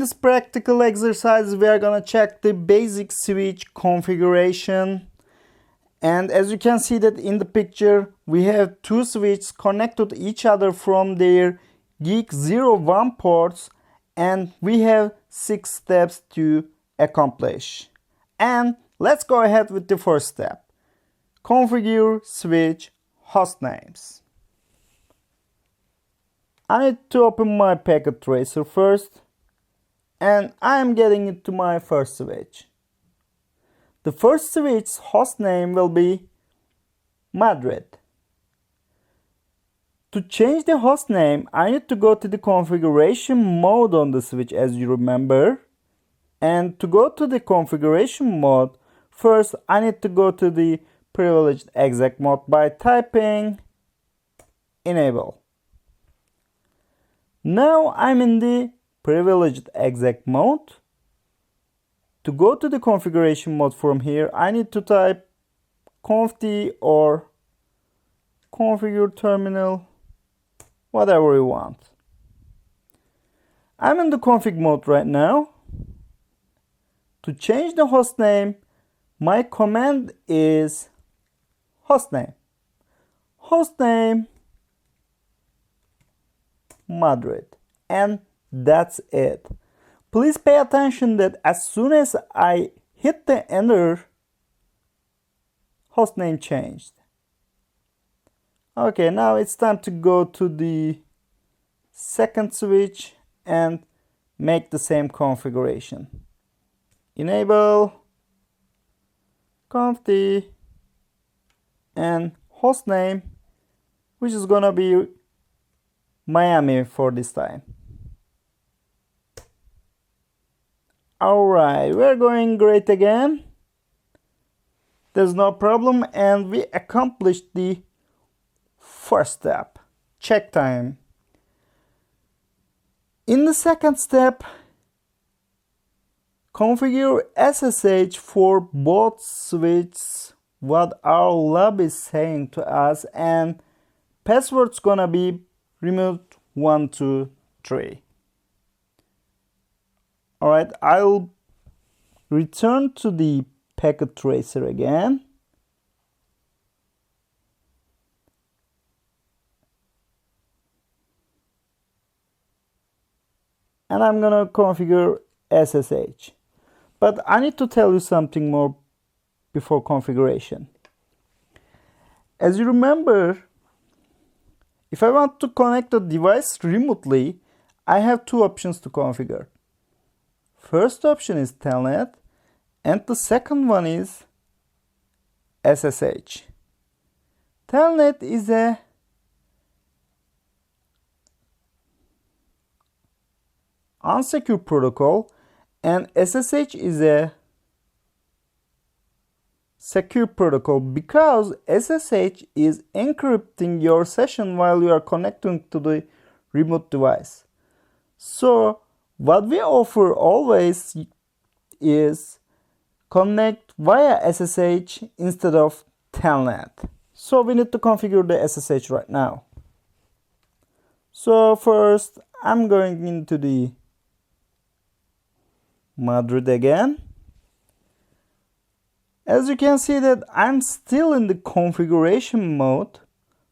this practical exercise, we are gonna check the basic switch configuration. And as you can see that in the picture, we have two switches connected to each other from their Geek 01 ports, and we have 6 steps to accomplish. And let's go ahead with the first step. Configure switch hostnames. I need to open my packet tracer first, and I am getting it to my first switch. The first switch's hostname will be Madrid. To change the hostname, I need to go to the configuration mode on the switch, as you remember. And to go to the configuration mode, first I need to go to the privileged exec mode by typing enable. Now I'm in the privileged exec mode. To go to the configuration mode from here, I need to type conft or configure terminal, whatever you want. I'm in the config mode right now. To change the hostname, my command is hostname. Hostname Madrid. And that's it. Please pay attention that as soon as I hit the enter, hostname changed. Okay, now it's time to go to the second switch and make the same configuration. Enable conft and hostname, which is gonna be Miami for this time. Alright, we're going great again. There's no problem, and we accomplished the first step, check time. In the second step, configure SSH for both switches, what our lab is saying to us, and password's gonna be removed 1, 2, 3. Alright, I'll return to the packet tracer again. And I'm gonna configure SSH. But I need to tell you something more before configuration. As you remember, if I want to connect a device remotely, I have two options to configure. First option is Telnet, and the second one is SSH. Telnet is a unsecure protocol, and SSH is a secure protocol because SSH is encrypting your session while you are connecting to the remote device. So what we offer always is connect via SSH instead of Telnet. So we need to configure the SSH right now. So first I'm going into the Madrid again. As you can see that I'm still in the configuration mode,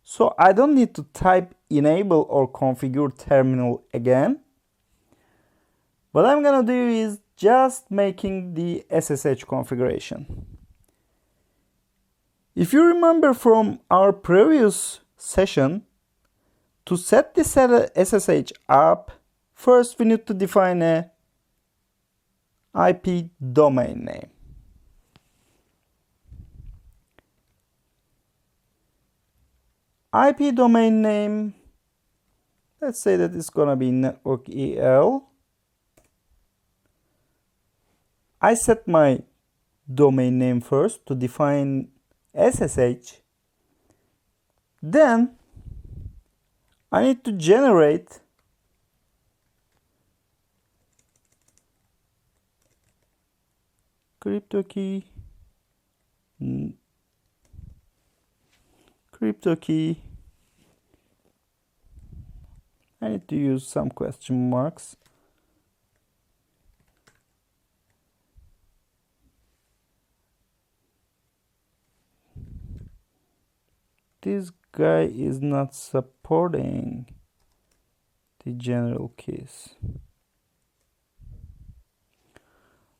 so I don't need to type enable or configure terminal again. What I'm gonna do is just making the SSH configuration. If you remember from our previous session, to set the SSH up, first we need to define a IP domain name. IP domain name, let's say that it's gonna be network EL. I set my domain name first to define SSH. Then I need to generate crypto key, I need to use some question marks. this guy is not supporting the general keys.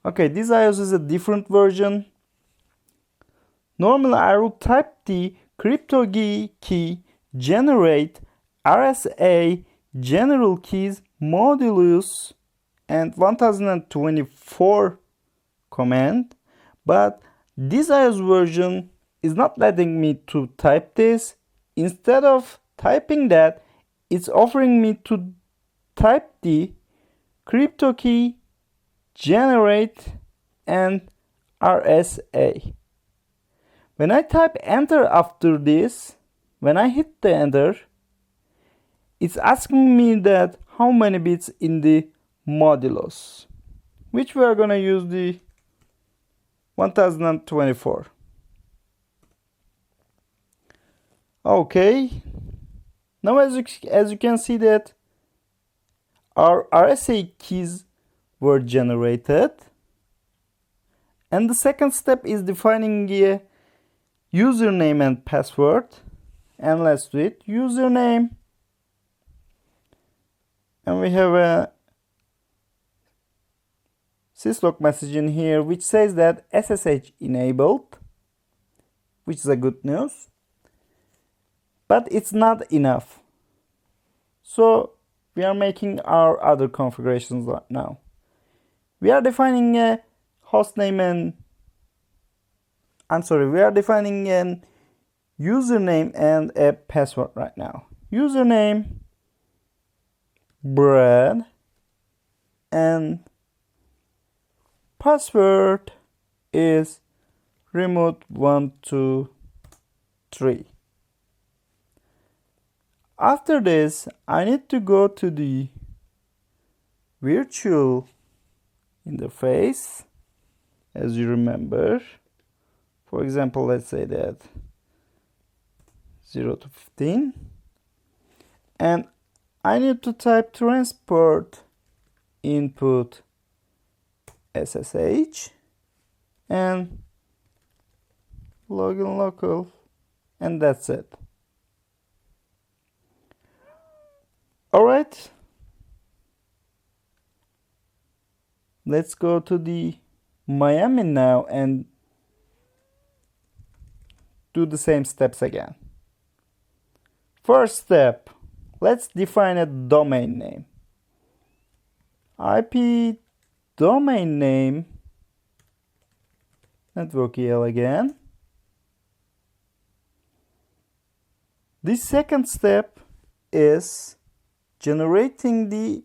Okay, this iOS is a different version. Normally I would type the crypto key generate RSA general keys modulus and 1024 command, but this iOS version is not letting me to type this. Instead of typing that, it's offering me to type the crypto key generate and RSA. When I type enter after this, when I hit the enter, it's asking me that how many bits in the modulus, which we are gonna use the 1024. Okay, now as you can see that our RSA keys were generated, and the second step is defining a username and password, and let's do it. Username, and we have a syslog message in here which says that SSH enabled, which is a good news, but it's not enough. So we are making our other configurations right now. We are defining a hostname and we are defining an username and a password right now. Username Brad and password is remote123. After this, I need to go to the virtual interface, as you remember. For example, let's say that 0 to 15, and I need to type transport input SSH and login local, and that's it. All right, let's go to the Miami now and do the same steps again. First step, let's define a domain name. IP domain name network EL again. The second step is generating the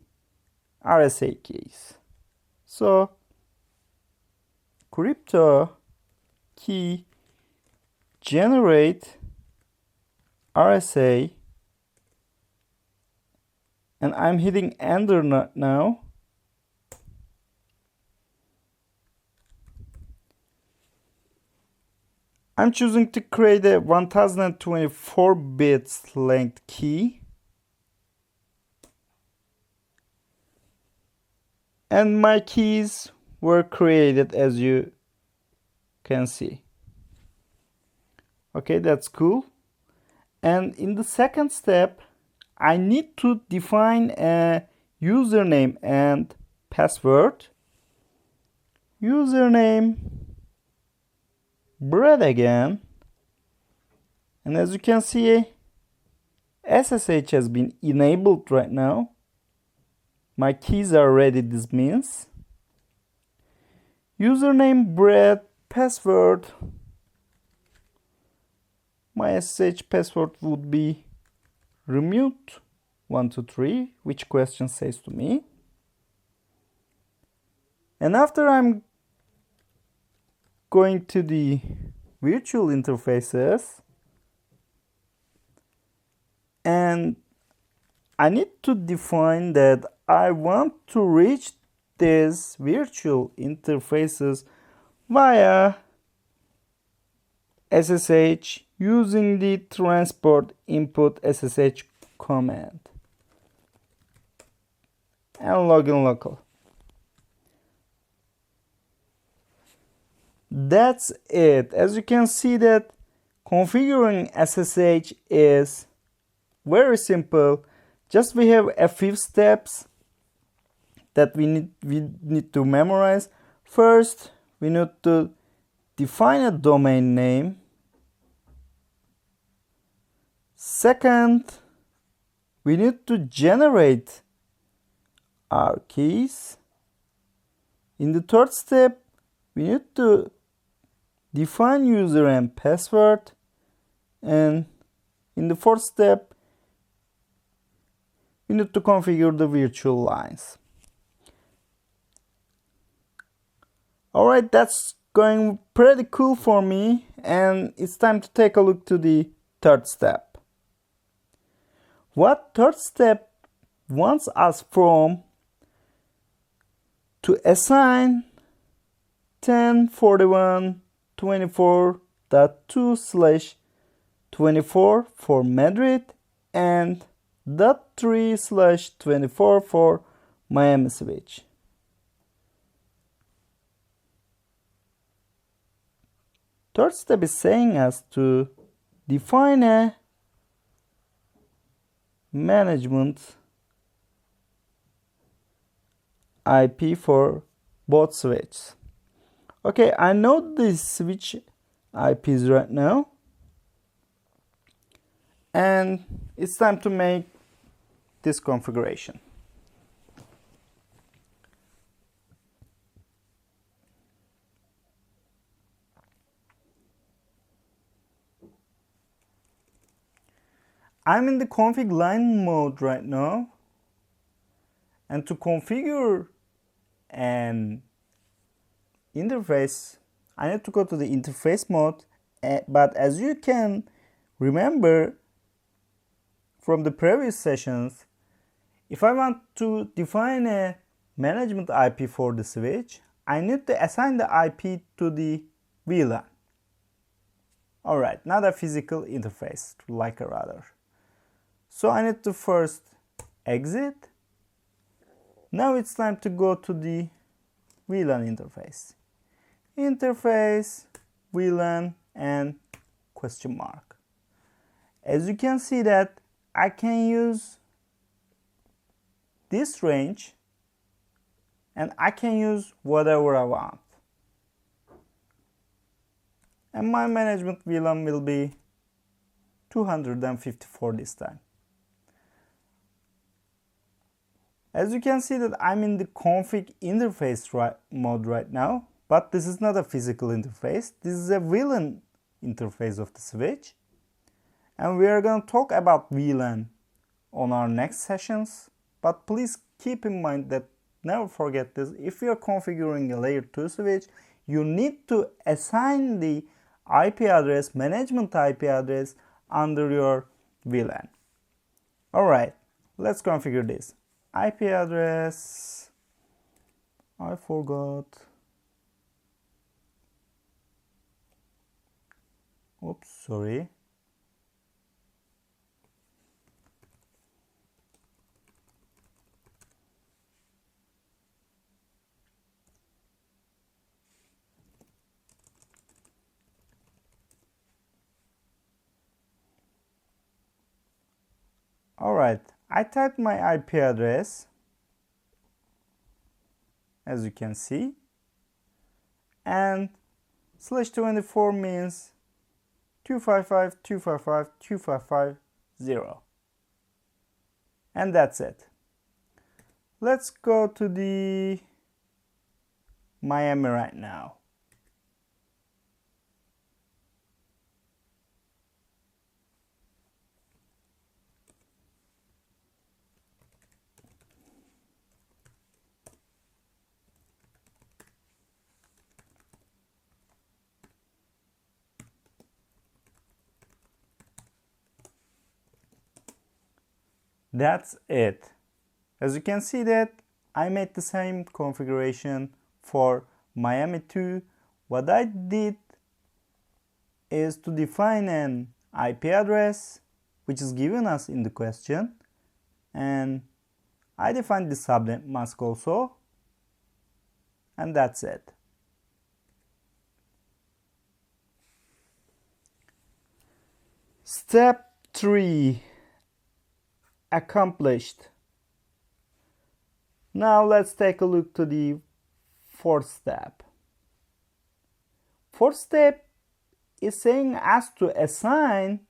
RSA keys. So crypto key generate RSA, and I'm hitting enter now. I'm choosing to create a 1024 bits length key, and my keys were created as you can see. Okay, that's cool. And in the second step, I need to define a username and password. Username Brad again, and as you can see, SSH has been enabled right now. My keys are ready, this means. Username Brad, password. My SSH password would be remote123, which question says to me. And after I'm going to the virtual interfaces, and I need to define that I want to reach these virtual interfaces via SSH using the transport input SSH command and login local. That's it. As you can see that Configuring SSH is very simple. Just we have a few steps that we need to memorize. First, we need to define a domain name. Second, we need to generate our keys. In the third step, we need to define user and password. And in the fourth step, we need to configure the virtual lines. Alright, that's going pretty cool for me, and it's time to take a look to the third step. What third step wants us from to assign 10.41.24.2/24 for Madrid and .3/24 for Miami switch. Third step is saying us to define a management IP for both switches. Okay, I know this switch IPs right now, and it's time to make this configuration. I'm in the config line mode right now, and to configure an interface, I need to go to the interface mode. But as you can remember from the previous sessions, if I want to define a management IP for the switch, I need to assign the IP to the VLAN. Alright, not a physical interface like a router. So I need to first exit. Now it's time to go to the VLAN interface. Interface, VLAN, and question mark. As you can see that I can use this range and I can use whatever I want. And my management VLAN will be 254 this time. As you can see that I'm in the config interface mode right now, but this is not a physical interface. This is a VLAN interface of the switch. And we are going to talk about VLAN on our next sessions. But please keep in mind that never forget this. If you are configuring a layer 2 switch, you need to assign the IP address, management IP address under your VLAN. Alright, let's configure this. IP address, I forgot. Oops, sorry. Alright, I typed my IP address, as you can see, and /24 means 255.255.255.0, and that's it. Let's go to the Miami right now. That's it. As you can see that I made the same configuration for Miami 2. What I did is to define an IP address which is given us in the question, and I defined the subnet mask also, and that's it. Step 3 accomplished. Now let's take a look to the fourth step. Fourth step is saying us to assign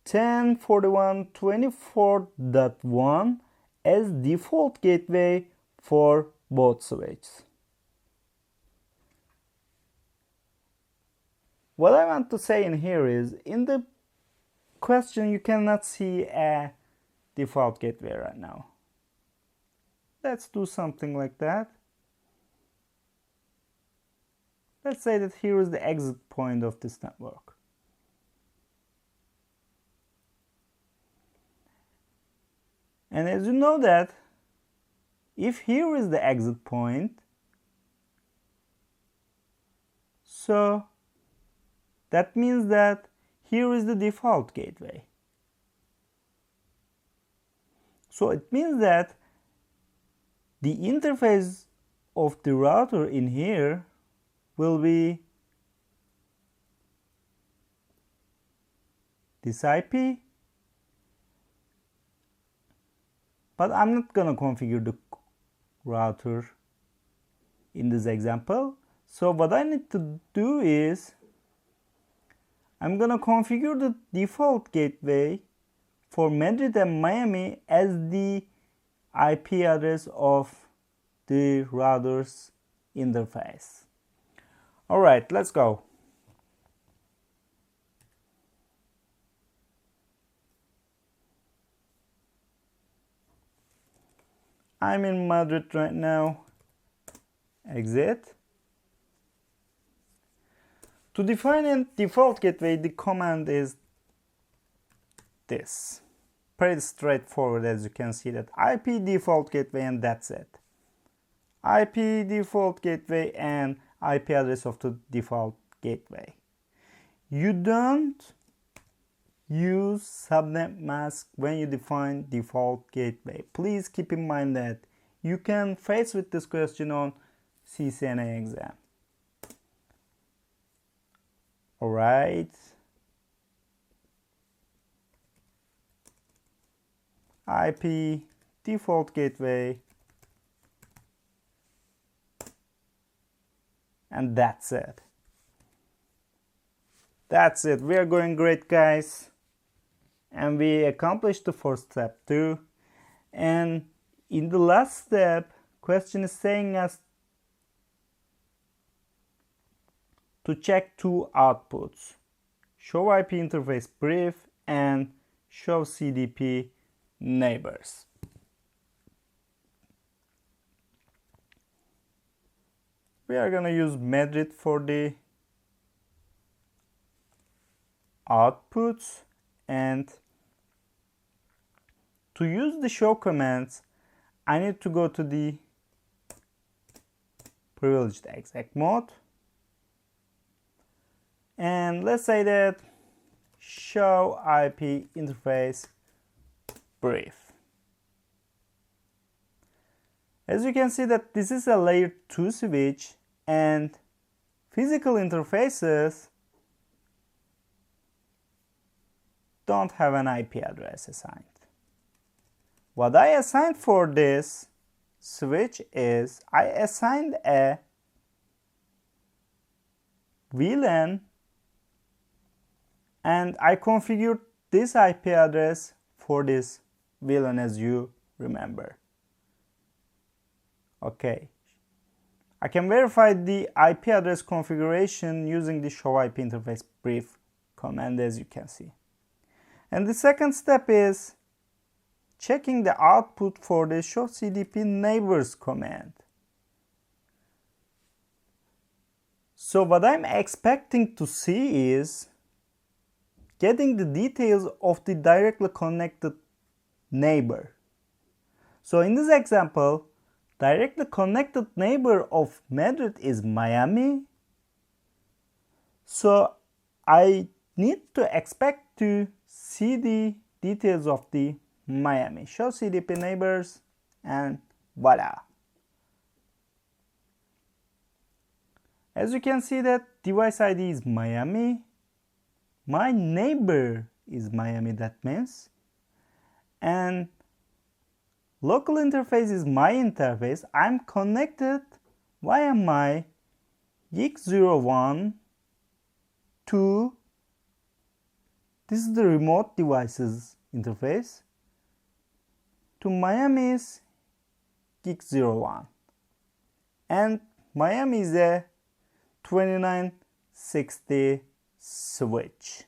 10.41.24.1 as default gateway for both switches. What I want to say in here is, in the question you cannot see a default gateway right now. Let's do something like that. Let's say that here is the exit point of this network. And as you know that, if here is the exit point, so that means that here is the default gateway. So it means that the interface of the router in here will be this IP, but I'm not gonna configure the router in this example. So what I need to do is I'm gonna configure the default gateway for Madrid and Miami as the IP address of the router's interface. All right, let's go. I'm in Madrid right now. Exit. To define a default gateway, the command is this. Pretty straightforward, as you can see, that IP default gateway, and that's it. IP default gateway and IP address of the default gateway. You don't use subnet mask when you define default gateway. Please keep in mind that you can face with this question on CCNA exam. All right. IP default gateway, and that's it. That's it. We are going great, guys, and we accomplished the first step too. And in the last step, question is saying us to check two outputs: show IP interface brief and show CDP neighbors. We are going to use Madrid for the outputs, and to use the show commands I need to go to the privileged exec mode, and let's say that show IP interface brief. As you can see that this is a layer 2 switch and physical interfaces don't have an IP address assigned. What I assigned for this switch is I assigned a VLAN and I configured this IP address for this VLAN, as you remember. Okay, I can verify the IP address configuration using the show IP interface brief command, as you can see. And the second step is checking the output for the show CDP neighbors command. So what I'm expecting to see is getting the details of the directly connected neighbor. So in this example, directly connected neighbor of Madrid is Miami. So I need to expect to see the details of the Miami. Show CDP neighbors, and voila. As you can see that device ID is Miami. My neighbor is Miami, that means. And local interface is my interface. I'm connected via my GIG01 to, this is the remote devices interface, to Miami's GIG01. And Miami is a 2960 switch.